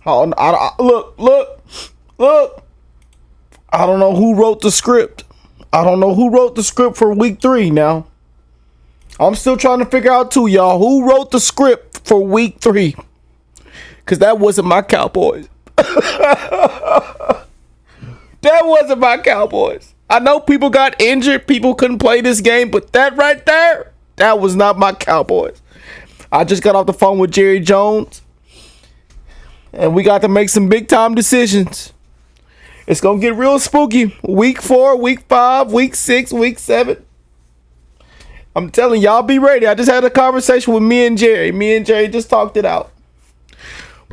Look. I don't know who wrote the script. I don't know who wrote the script for week 3 now. I'm still trying to figure out too, y'all. Who wrote the script for week 3? Because that wasn't my Cowboys. That wasn't my Cowboys. I know people got injured. People couldn't play this game. But that right there, that was not my Cowboys. I just got off the phone with Jerry Jones. And we got to make some big time decisions. It's going to get real spooky. Week 4, week 5, week 6, week 7. I'm telling y'all, be ready. I just had a conversation with me and Jerry. Me and Jerry just talked it out.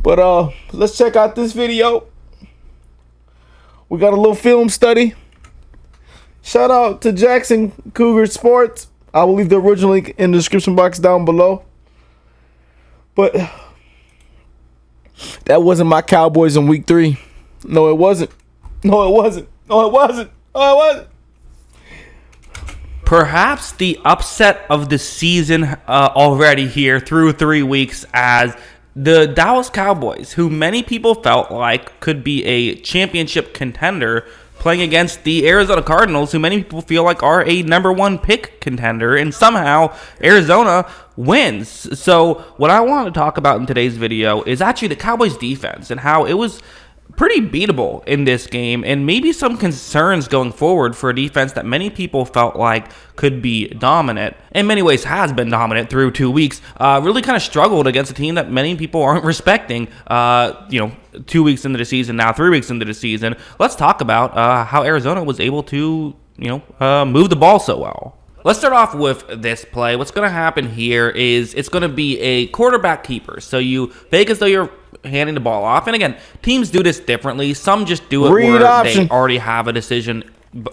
But let's check out this video. We got a little film study. Shout out to Jackson Cougar Sports. I will leave the original link in the description box down below. But that wasn't my Cowboys in week 3. No, it wasn't. Perhaps the upset of the season already here through 3 weeks, as the Dallas Cowboys, who many people felt like could be a championship contender, playing against the Arizona Cardinals, who many people feel like are a #1 pick contender, and somehow Arizona wins. So what I want to talk about in today's video is actually the Cowboys defense and how it was pretty beatable in this game, and maybe some concerns going forward for a defense that many people felt like could be dominant. In many ways has been dominant through 2 weeks. Really kind of struggled against a team that many people aren't respecting. 2 weeks into the season, now 3 weeks into the season. Let's talk about how Arizona was able to move the ball so well. Let's start off with this play. What's going to happen here is it's going to be a quarterback keeper. So you fake as though you're handing the ball off. And again, teams do this differently. Some just do it where they already have a decision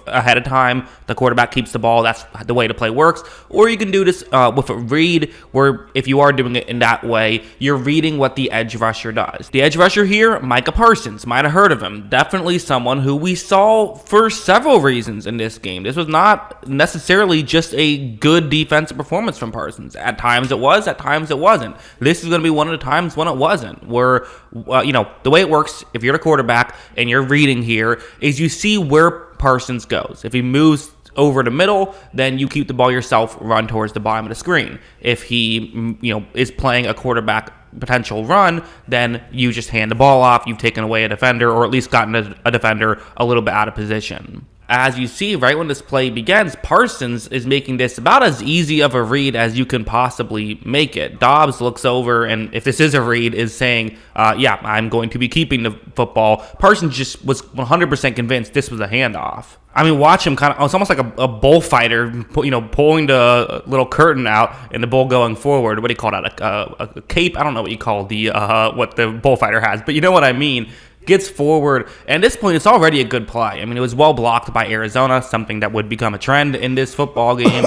ahead of time. The quarterback keeps the ball. That's the way the play works. Or you can do this with a read, where if you are doing it in that way, you're reading what the edge rusher does. The edge rusher here, Micah Parsons. Might have heard of him. Definitely someone who we saw for several reasons in this game. This was not necessarily just a good defensive performance from Parsons. At times it was, at times it wasn't. This is going to be one of the times when it wasn't, where the way it works, if you're the quarterback and you're reading here, is you see where Parsons goes. If he moves over the middle, then you keep the ball yourself, run towards the bottom of the screen. If he is playing a quarterback potential run, then you just hand the ball off. You've taken away a defender, or at least gotten a defender a little bit out of position. As you see, right when this play begins, Parsons is making this about as easy of a read as you can possibly make it. Dobbs looks over, and if this is a read, is saying, yeah, I'm going to be keeping the football. Parsons just was 100% convinced this was a handoff. I mean, watch him it's almost like a bullfighter, pulling the little curtain out and the bull going forward. What do you call that? A cape? I don't know what you call what the bullfighter has, but you know what I mean. Gets forward, and at this point, it's already a good play. I mean, it was well blocked by Arizona, something that would become a trend in this football game.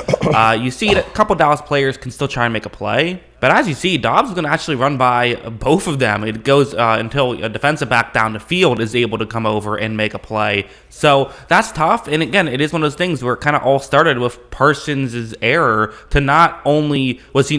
You see that a couple Dallas players can still try and make a play, but as you see, Dobbs is going to actually run by both of them. It goes until a defensive back down the field is able to come over and make a play. So that's tough, and again, it is one of those things where it kind of all started with Parsons' error. To not only was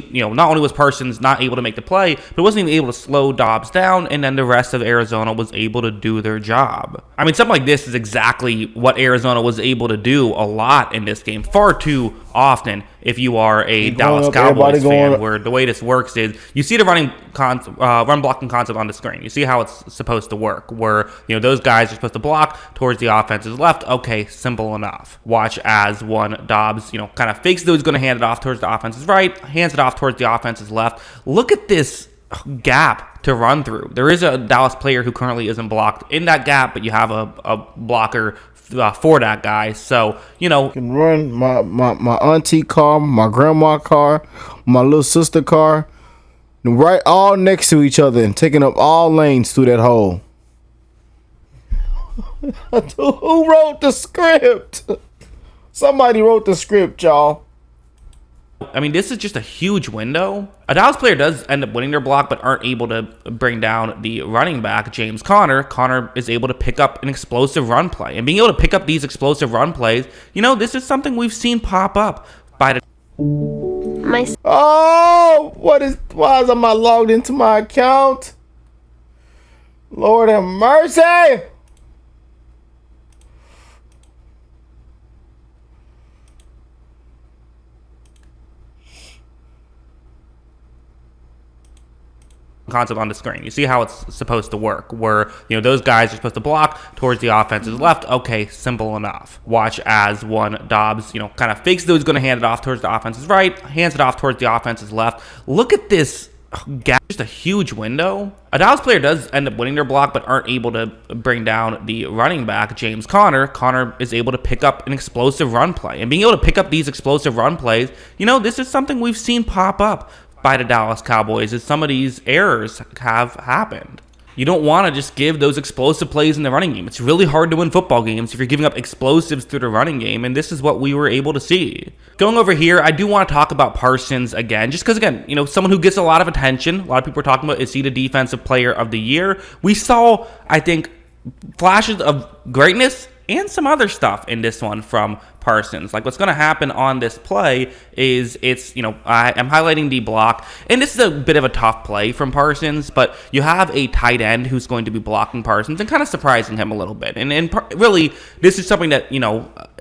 Parsons not able to make the play, but wasn't even able to slow Dobbs down, and then the rest of Arizona was able to do their job. I mean, something like this is exactly what Arizona was able to do a lot in this game, far too often. If you are a Dallas Cowboys fan, where the way this works is you see the run blocking concept on the screen. You see how it's supposed to work, where those guys are supposed to block towards the offense's left. Okay, simple enough. Watch as one Dobbs, kind of fakes though he's going to hand it off towards the offense's right, hands it off towards the offense's left. Look at this gap to run through. There is a Dallas player who currently isn't blocked in that gap, but you have a blocker for that guy. So can run my auntie car, my grandma car, my little sister car, right all next to each other and taking up all lanes through that hole. Who wrote the script? Somebody wrote the script, y'all. I mean, this is just a huge window. A Dallas player does end up winning their block, but aren't able to bring down the running back, James Conner. Conner is able to pick up an explosive run play. And being able to pick up these explosive run plays, this is something we've seen pop up by the... why am I logged into my account? Lord have mercy. Concept on the screen. You see how it's supposed to work, where those guys are supposed to block towards the offense's left. Okay, simple enough. Watch as one Dobbs kind of fakes though he's going to hand it off towards the offense's right, hands it off towards the offense's left. Look at this gap, just a huge window. A Dallas player does end up winning their block, but aren't able to bring down the running back, James Conner. Conner is able to pick up an explosive run play, and being able to pick up these explosive run plays, this is something we've seen pop up by the Dallas Cowboys, as some of these errors have happened. You don't want to just give those explosive plays in the running game. It's really hard to win football games if you're giving up explosives through the running game, and this is what we were able to see. Going over here, I do want to talk about Parsons again, just because, again, someone who gets a lot of attention. A lot of people are talking about, is he the defensive player of the year? We saw, I think, flashes of greatness and some other stuff in this one from Parsons. Like, what's going to happen on this play is I'm highlighting the block, and this is a bit of a tough play from Parsons, but you have a tight end who's going to be blocking Parsons and kind of surprising him a little bit. And really, this is something that,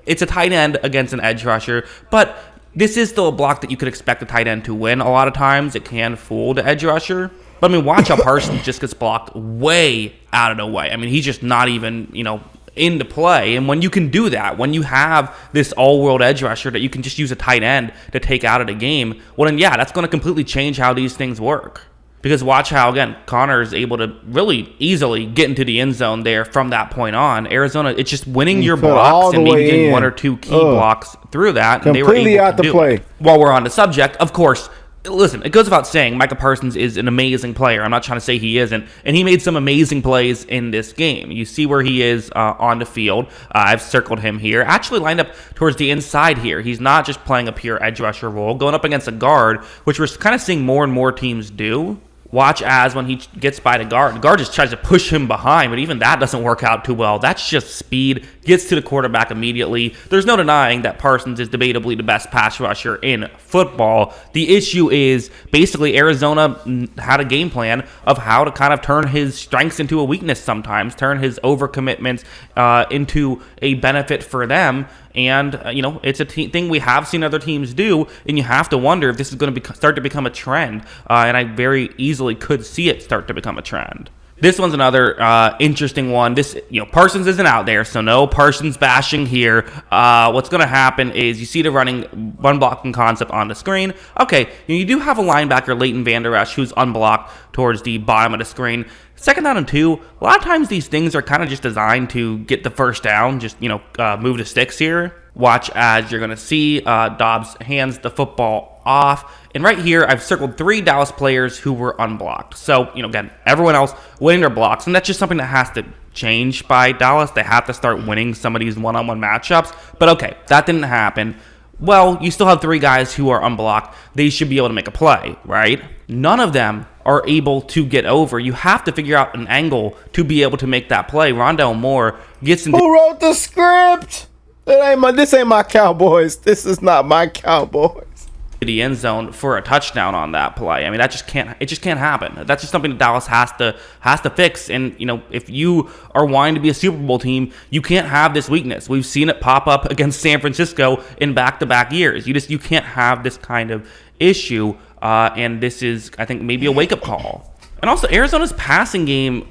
it's a tight end against an edge rusher, but this is still a block that you could expect a tight end to win. A lot of times it can fool the edge rusher. But, watch how Parsons just gets blocked way out of the way. He's just not even, into play. And when you can do that, when you have this all-world edge rusher that you can just use a tight end to take out of the game, well then that's going to completely change how these things work. Because watch how, again, Conner is able to really easily get into the end zone there from that point on. Arizona, it's just winning your blocks and maybe getting one or two key blocks through that. And they were able to do it. While we're on the subject, of course, listen, it goes without saying, Micah Parsons is an amazing player. I'm not trying to say he isn't. And he made some amazing plays in this game. You see where he is on the field. I've circled him here. Actually lined up towards the inside here. He's not just playing a pure edge rusher role, going up against a guard, which we're kind of seeing more and more teams do. Watch as when he gets by the guard just tries to push him behind, but even that doesn't work out too well. That's just speed, gets to the quarterback immediately. There's no denying that Parsons is debatably the best pass rusher in football. The issue is basically Arizona had a game plan of how to kind of turn his strengths into a weakness sometimes, turn his overcommitments into a benefit for them. And, it's a thing we have seen other teams do, and you have to wonder if this is going to start to become a trend. And I very easily could see it start to become a trend. This one's another interesting one. This, Parsons isn't out there, so no Parsons bashing here. What's going to happen is you see the run blocking concept on the screen. Okay, you do have a linebacker, Leighton Vander Esch, who's unblocked towards the bottom of the screen. Second down and 2, a lot of times these things are kind of just designed to get the first down, just, move the sticks here. Watch as you're going to see Dobbs hands the football off. And right here, I've circled 3 Dallas players who were unblocked. So, again, everyone else winning their blocks. And that's just something that has to change by Dallas. They have to start winning some of these one-on-one matchups. But okay, that didn't happen. Well, you still have 3 guys who are unblocked. They should be able to make a play, right? None of them are able to get over. You have to figure out an angle to be able to make that play. Rondale Moore gets into... Who wrote the script? This ain't my Cowboys. This is not my Cowboys. The end zone for a touchdown on that play. That just can't happen. That's just something that Dallas has to fix. And if you are wanting to be a Super Bowl team, you can't have this weakness. We've seen it pop up against San Francisco in back-to-back years. You can't have this kind of issue. And this is, I think, maybe a wake-up call. And also Arizona's passing game,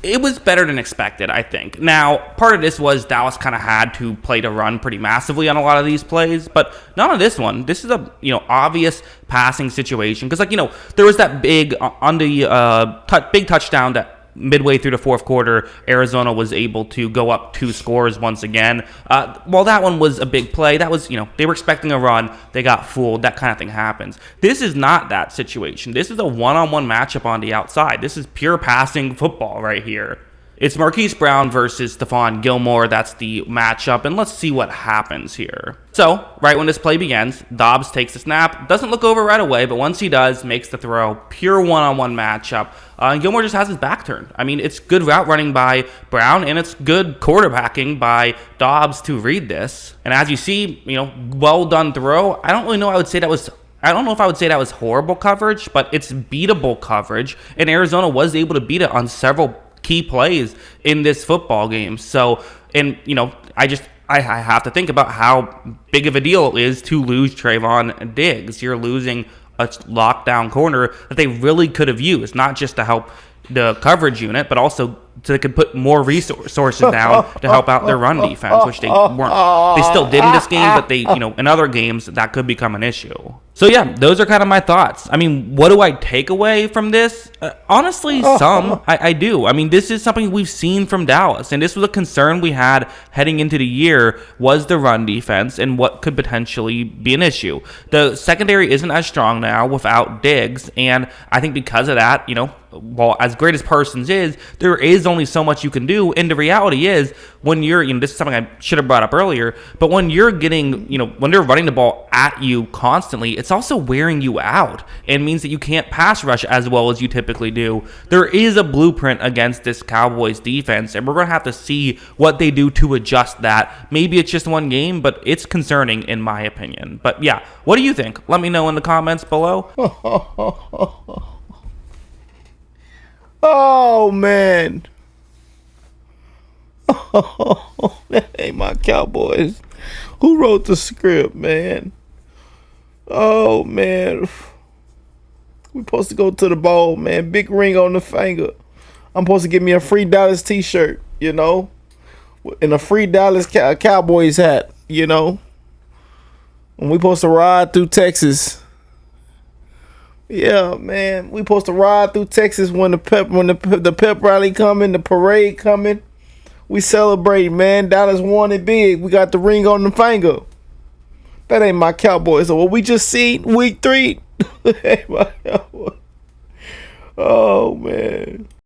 it was better than expected, I think. Now, part of this was Dallas kind of had to play to run pretty massively on a lot of these plays, but not on this one. This is a, obvious passing situation. Because, there was that big, on the big touchdown that midway through the fourth quarter, Arizona was able to go up 2 scores once again. Well, that one was a big play. That was, they were expecting a run. They got fooled. That kind of thing happens. This is not that situation. This is a one-on-one matchup on the outside. This is pure passing football right here. It's Marquise Brown versus Stephon Gilmore. That's the matchup, and let's see what happens here. So, right when this play begins, Dobbs takes the snap, doesn't look over right away, but once he does, makes the throw. Pure one-on-one matchup. And Gilmore just has his back turned. It's good route running by Brown, and it's good quarterbacking by Dobbs to read this. And as you see, well done throw. I don't really know. I don't know if I would say that was horrible coverage, but it's beatable coverage, and Arizona was able to beat it on several key plays in this football game. So, and I have to think about how big of a deal it is to lose Trayvon Diggs. You're losing a lockdown corner that they really could have used, not just to help the coverage unit, but also so they could put more resources down to help out their run defense, which they weren't. They still did in this game, but they, in other games that could become an issue. So yeah, those are kind of my thoughts. I mean, what do I take away from this? Honestly, some I do. I mean, this is something we've seen from Dallas, and this was a concern we had heading into the year, was the run defense and what could potentially be an issue. The secondary isn't as strong now without Diggs, and I think because of that, well, as great as Parsons is, there is only so much you can do. And the reality is, when you're, this is something I should have brought up earlier, but when you're getting, when they're running the ball at you constantly, it's also wearing you out and means that you can't pass rush as well as you typically do. There is a blueprint against this Cowboys defense, and we're going to have to see what they do to adjust that. Maybe it's just one game, but it's concerning in my opinion. But yeah, what do you think? Let me know in the comments below. Oh, man. Oh, that ain't my Cowboys. Who wrote the script, man? Oh, man. We supposed to go to the bowl, man. Big ring on the finger. I'm supposed to get me a free Dallas t-shirt, and a free Dallas Cowboys hat, And we supposed to ride through Texas. Yeah, man, we supposed to ride through Texas when the pep rally coming, the parade coming. We celebrate, man. Dallas won it big. We got the ring on the finger. That ain't my Cowboys. So what we just seen week 3. Ain't my Cowboys. Oh man.